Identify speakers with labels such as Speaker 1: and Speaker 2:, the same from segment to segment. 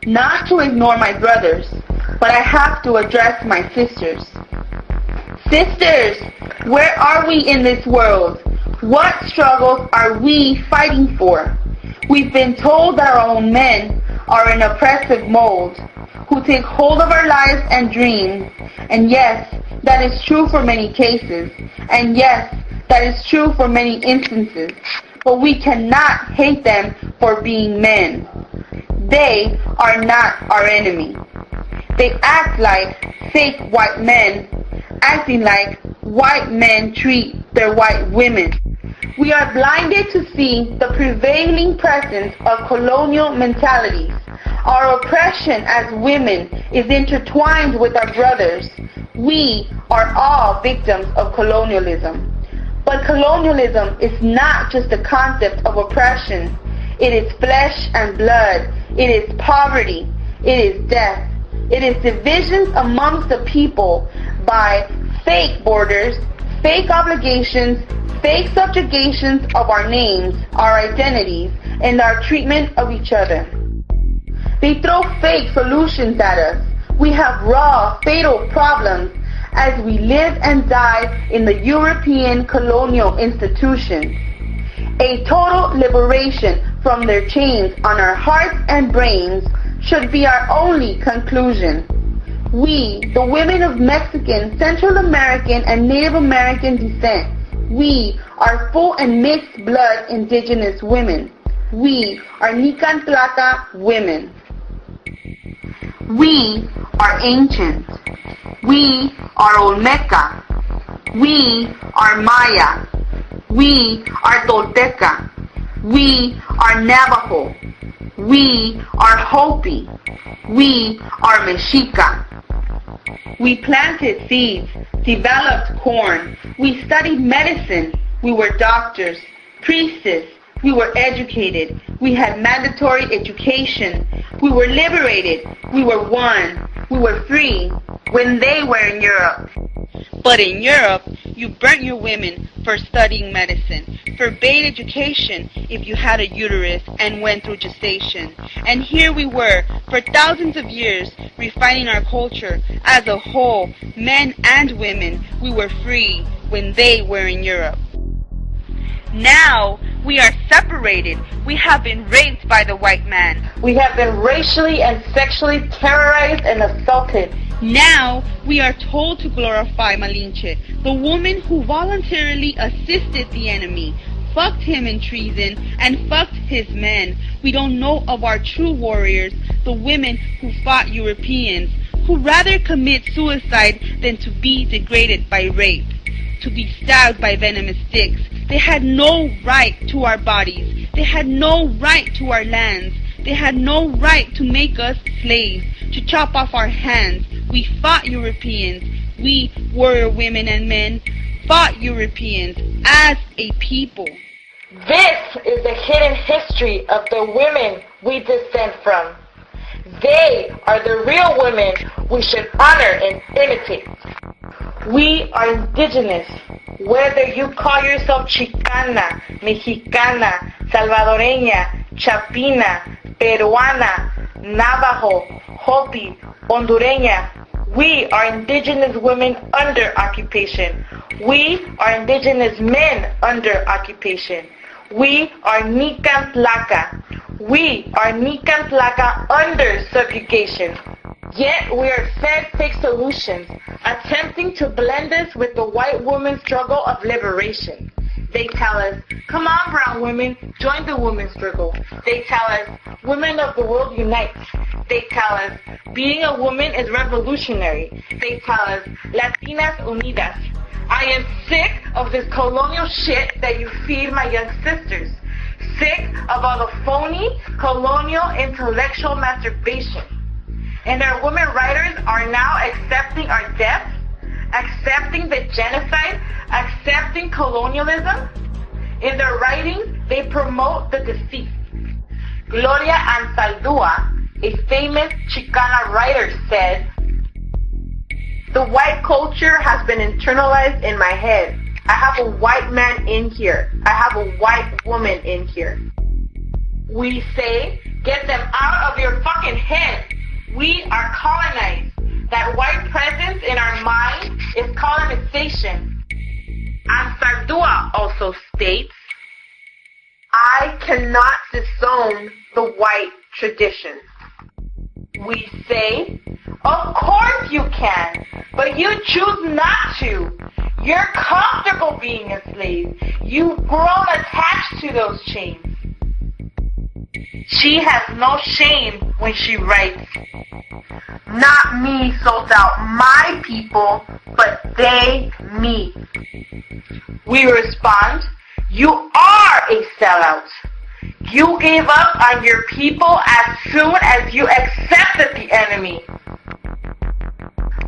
Speaker 1: not to ignore my brothers, but I have to address my sisters. Sisters, where are we in this world? What struggles are we fighting for? We've been told that our own men are an oppressive mold, who take hold of our lives and dreams. And yes, that is true for many cases. And yes, that is true for many instances. But we cannot hate them for being men. They are not our enemy. They act like fake white men, acting like white men treat their white women. We are blinded to see the prevailing presence of colonial mentalities. Our oppression as women is intertwined with our brothers. We are all victims of colonialism. But colonialism is not just a concept of oppression. It is flesh and blood. It is poverty. It is death. It is divisions amongst the people by fake borders, fake obligations, fake subjugations of our names, our identities, and our treatment of each other. They throw fake solutions at us. We have raw, fatal problems as we live and die in the European colonial institution. A total liberation from their chains on our hearts and brains should be our only conclusion. We, the women of Mexican, Central American, and Native American descent, we are full and mixed blood indigenous women. We are Nican Tlaca women. We are ancient. We are Olmeca. We are Maya. We are Tolteca. We are Navajo. We are Hopi. We are Mexica. We planted seeds, developed corn. We studied medicine. We were doctors, priestesses. We were educated. We had mandatory education. We were liberated. We were one. We were free when they were in Europe. But in Europe, you burnt your women for studying medicine, forbade education if you had a uterus and went through gestation. And here we were, for thousands of years, refining our culture as a whole, men and women. We were free when they were in Europe. Now, we are separated. We have been raped by the white man.
Speaker 2: We have been racially and sexually terrorized and assaulted.
Speaker 1: Now, we are told to glorify Malinche, the woman who voluntarily assisted the enemy, fucked him in treason, and fucked his men. We don't know of our true warriors, the women who fought Europeans, who rather commit suicide than to be degraded by rape, to be stabbed by venomous sticks. They had no right to our bodies. They had no right to our lands. They had no right to make us slaves, to chop off our hands. We fought Europeans. We, warrior women and men, fought Europeans as a people.
Speaker 2: This is the hidden history of the women we descend from. They are the real women we should honor and imitate. We are indigenous. Whether you call yourself Chicana, Mexicana, Salvadoreña, Chapina, Peruana, Navajo, Hopi, Hondureña, we are indigenous women under occupation. We are indigenous men under occupation. We are Nican Tlaca. We are Nican Tlaca under subjugation. Yet we are fed fake solutions, attempting to blend us with the white woman's struggle of liberation. They tell us, come on brown women, join the women's struggle. They tell us, women of the world unite. They tell us, being a woman is revolutionary. They tell us, Latinas Unidas. I am sick of this colonial shit that you feed my young sisters. Sick of all the phony, colonial, intellectual masturbation. And our women writers are now accepting our death, accepting the genocide, accepting colonialism. In their writings, they promote the deceit. Gloria Anzaldúa, a famous Chicana writer, said, "The white culture has been internalized in my head. I have a white man in here. I have a white woman in here. We say Get them out of your fucking head. We are colonized. That white presence in our mind is colonization. And Sardua also states,
Speaker 1: I cannot disown the white tradition.
Speaker 2: we say, of course you can, but you choose not to. You're comfortable being a slave. You've grown attached to those chains. She has no shame when she writes,
Speaker 1: Not me sold out my people, but they me.
Speaker 2: We respond, you are a sellout. You gave up on your people as soon as you accepted the enemy.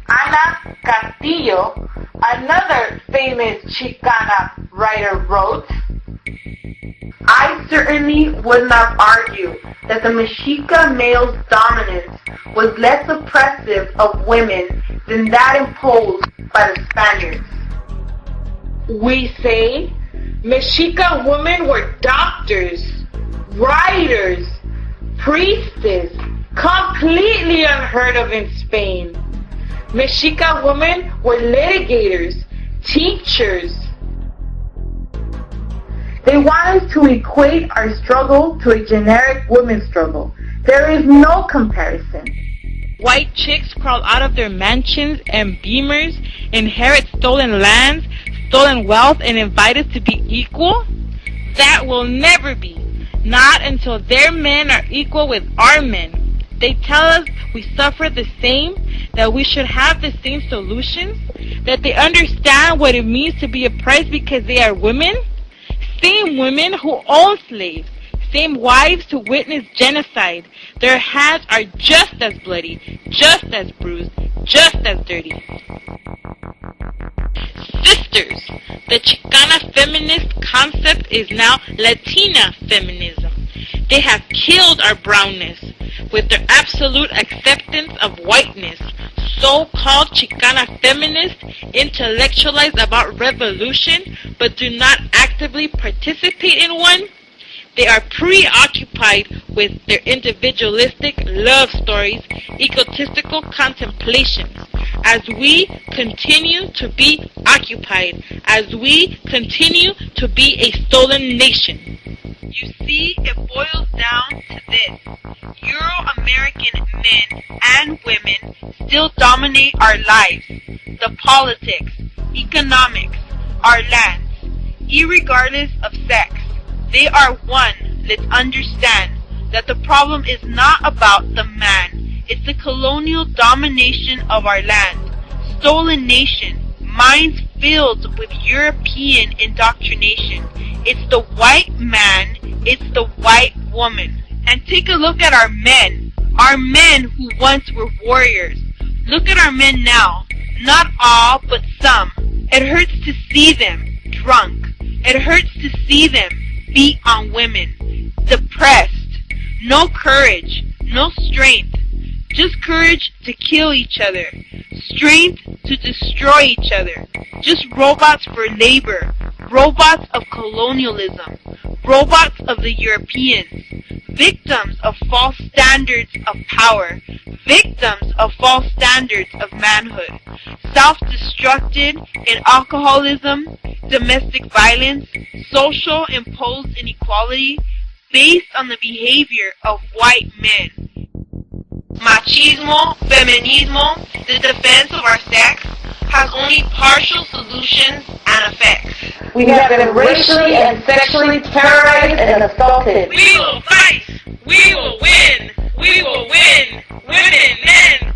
Speaker 2: Ana Castillo, another famous Chicana writer, wrote,
Speaker 1: I certainly would not argue that the Mexica male's dominance was less oppressive of women than that imposed by the Spaniards.
Speaker 2: We say Mexica women were doctors, writers, priestesses, completely unheard of in Spain. Mexica women were litigators, teachers.
Speaker 1: They want us to equate our struggle to a generic women's struggle. There is no comparison.
Speaker 3: White chicks crawl out of their mansions and beamers, inherit stolen lands, stolen wealth, and invite us to be equal? That will never be. Not until their men are equal with our men. They tell us we suffer the same, that we should have the same solutions, that they understand what it means to be oppressed because they are women. Same women who own slaves, same wives who witness genocide. Their hands are just as bloody, just as bruised, just as dirty. Sisters, the Chicana feminist concept is now Latina feminism. They have killed our brownness with their absolute acceptance of whiteness. So-called Chicana feminists intellectualize about revolution but do not actively participate in one. They are preoccupied with their individualistic love stories, egotistical contemplations, as we continue to be occupied, as we continue to be a stolen nation. You see, it boils down to this. Euro-American men and women still dominate our lives, the politics, economics, our lands, irregardless of sex. They are one. Let's understand that the problem is not about the man. It's the colonial domination of our land. Stolen nation. Minds filled with European indoctrination. It's the white man. It's the white woman. And take a look at our men. Our men who once were warriors. Look at our men now. Not all, but some. It hurts to see them drunk. It hurts to see them beat on women, depressed, no courage, no strength, just courage to kill each other, strength to destroy each other, just robots for labor, robots of colonialism, robots of the Europeans, victims of false standards of power, victims of false standards of manhood, self-destructed in alcoholism, domestic violence, social imposed inequality based on the behavior of white men. Machismo, feminismo, the defense of our sex, has only partial solutions and effects.
Speaker 2: we have been racially and sexually terrorized and assaulted.
Speaker 3: We will fight! We will win! We will win! Women, men,